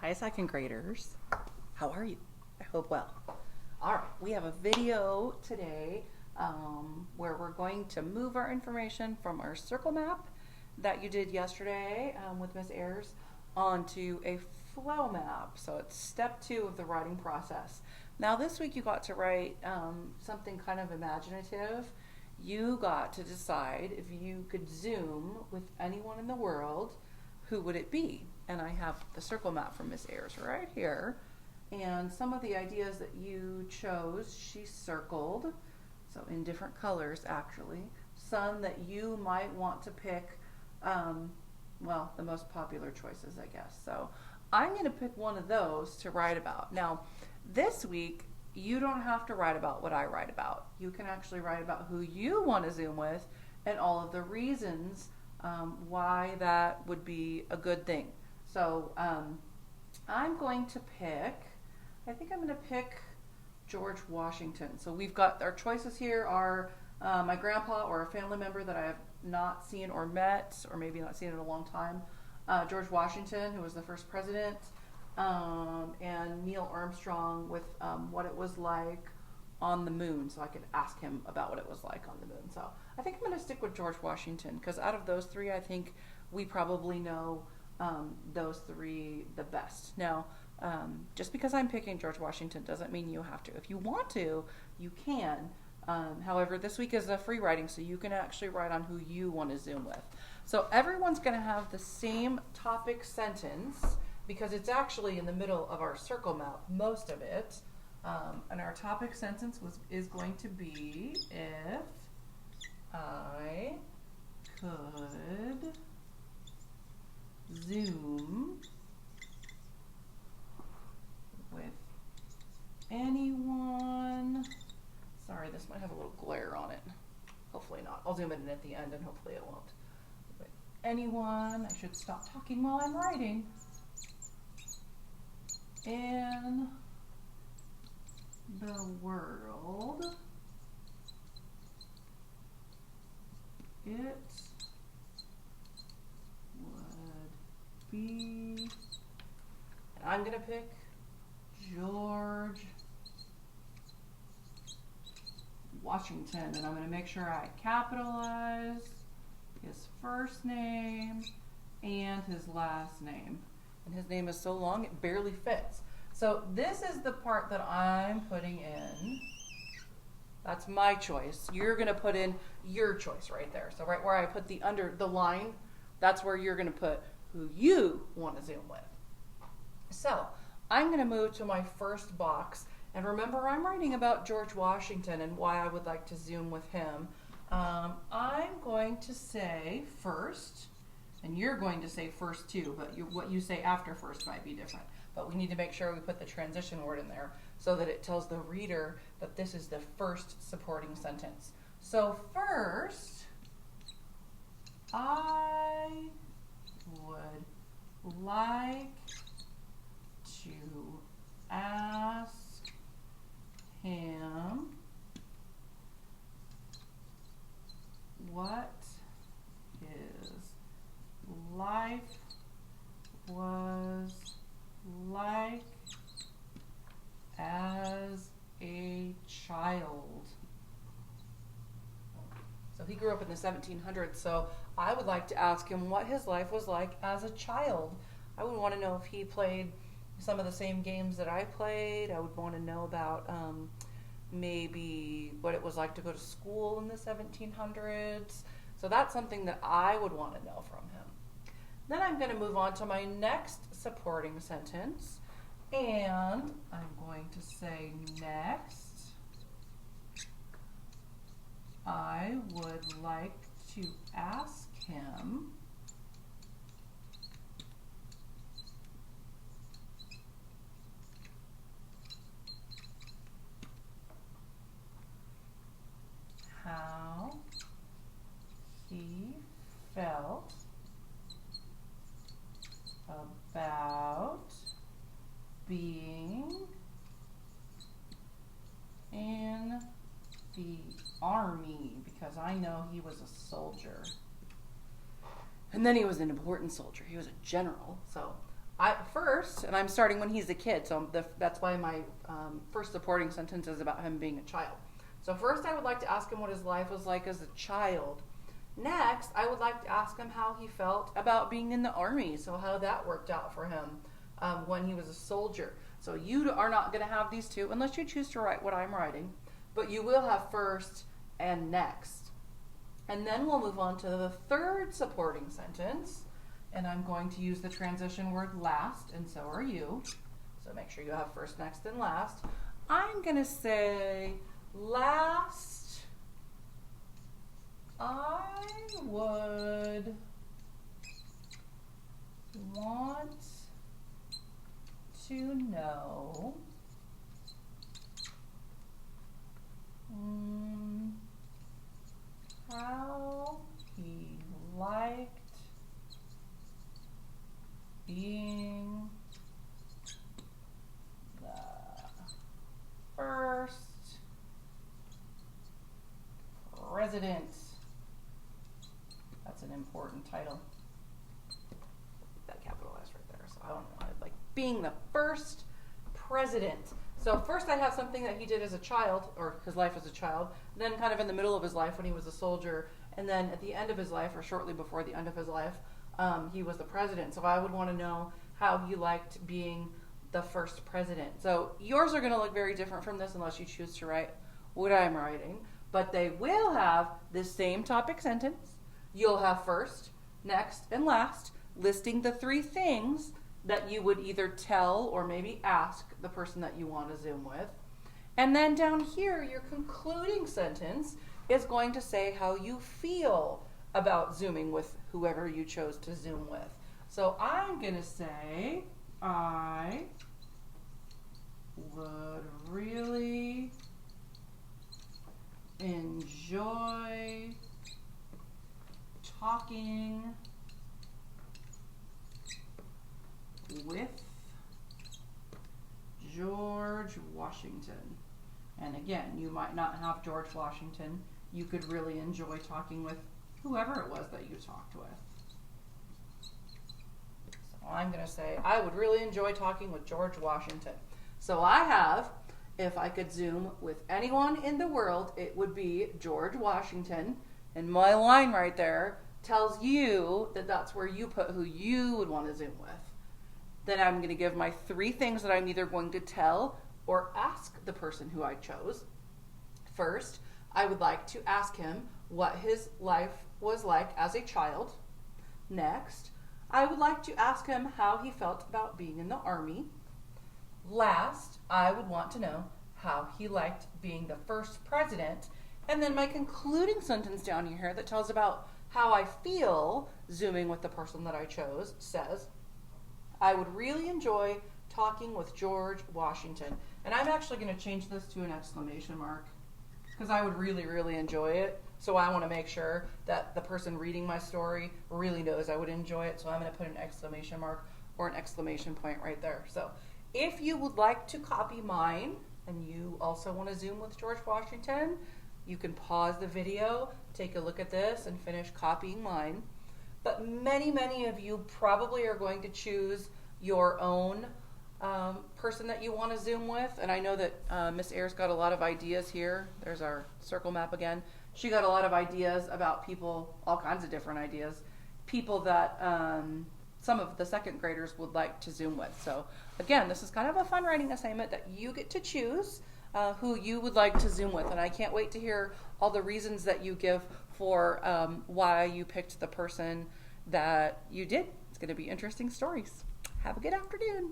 Hi, second graders. How are you? I hope well. All right, we have a video today where we're going to move our information from our circle map that you did yesterday with Miss Ayers onto a flow map. So it's step 2 of the writing process. Now this week you got to write something kind of imaginative. You got to decide if you could Zoom with anyone in the world, who would it be? And I have the circle map from Miss Ayers right here. And some of the ideas that you chose, she circled, so in different colors actually. Some that you might want to pick, well, the most popular choices, I guess. So I'm going to pick one of those to write about. Now, this week, you don't have to write about what I write about. You can actually write about who you want to Zoom with and all of the reasons why that would be a good thing. So I'm going to pick, I think I'm going to pick George Washington. So we've got our choices here are my grandpa or a family member that I have not seen or met, or maybe not seen in a long time. George Washington, who was the first president, and Neil Armstrong with what it was like on the moon, so I could ask him about what it was like on the moon. So I think I'm going to stick with George Washington, because out of those three, I think we probably know those three the best. Now, just because I'm picking George Washington doesn't mean you have to. If you want to, you can. However, this week is a free writing, so you can actually write on who you want to Zoom with. So everyone's going to have the same topic sentence, because it's actually in the middle of our circle map, most of it. And our topic sentence is going to be, if I could Zoom with anyone. Sorry, this might have a little glare on it. Hopefully not. I'll zoom it in at the end and hopefully it won't. But anyone, I should stop talking while I'm writing. In the world, it would be, and I'm going to pick George Washington, and I'm going to make sure I capitalize his first name and his last name. And his name is so long it barely fits. So this is the part that I'm putting in. That's my choice. You're going to put in your choice right there. So right where I put the under the line, that's where you're going to put who you want to Zoom with. So I'm going to move to my first box. And remember, I'm writing about George Washington and why I would like to Zoom with him. I'm going to say first, and you're going to say first too, but what you say after first might be different. But we need to make sure we put the transition word in there so that it tells the reader that this is the first supporting sentence. So first, I would like to ask him what his life was like as a child. So he grew up in the 1700s, so I would like to ask him what his life was like as a child. I would want to know if he played some of the same games that I played. I would want to know about maybe what it was like to go to school in the 1700s. So that's something that I would want to know from him. Then I'm going to move on to my next supporting sentence, and I'm going to say next, I would like to ask him how he felt about being in the army, because I know he was a soldier. And then he was an important soldier. He was a general. So first, and I'm starting when he's a kid, so that's why my first supporting sentence is about him being a child. So first I would like to ask him what his life was like as a child. Next, I would like to ask him how he felt about being in the Army, so how that worked out for him when he was a soldier. So you are not going to have these two unless you choose to write what I'm writing, but you will have first and next. And then we'll move on to the third supporting sentence, and I'm going to use the transition word last, and so are you. So make sure you have first, next, and last. I'm going to say, last, I would want to know how he liked being the first president. That's an important title. That capitalized right there. So I don't know. I'd like being the first president. So first I have something that he did as a child, or his life as a child, then kind of in the middle of his life when he was a soldier, and then at the end of his life, or shortly before the end of his life, he was the president. So I would want to know how he liked being the first president. So yours are going to look very different from this unless you choose to write what I'm writing, but they will have the same topic sentence. You'll have first, next, and last, listing the three things that you would either tell or maybe ask the person that you want to Zoom with. And then down here, your concluding sentence is going to say how you feel about Zooming with whoever you chose to Zoom with. So I'm going to say, I would really enjoy talking with George Washington. And again, you might not have George Washington. You could really enjoy talking with whoever it was that you talked with. So I'm going to say, I would really enjoy talking with George Washington. So I have, if I could Zoom with anyone in the world, it would be George Washington. And my line right there tells you that that's where you put who you would want to Zoom with. Then I'm going to give my three things that I'm either going to tell or ask the person who I chose. First, I would like to ask him what his life was like as a child. Next, I would like to ask him how he felt about being in the Army. Last, I would want to know how he liked being the first president. And then my concluding sentence down here that tells about how I feel Zooming with the person that I chose says, I would really enjoy talking with George Washington. And I'm actually going to change this to an exclamation mark because I would really, really enjoy it. So I want to make sure that the person reading my story really knows I would enjoy it. So I'm going to put an exclamation mark or an exclamation point right there. So if you would like to copy mine and you also want to Zoom with George Washington, you can pause the video, take a look at this, and finish copying mine. But many, many of you probably are going to choose your own person that you want to Zoom with. And I know that Miss Ayers got a lot of ideas here. There's our circle map again. She got a lot of ideas about people, all kinds of different ideas, people that some of the second graders would like to Zoom with. So again, this is kind of a fun writing assignment that you get to choose who you would like to Zoom with. And I can't wait to hear all the reasons that you give for why you picked the person that you did. It's going to be interesting stories. Have a good afternoon.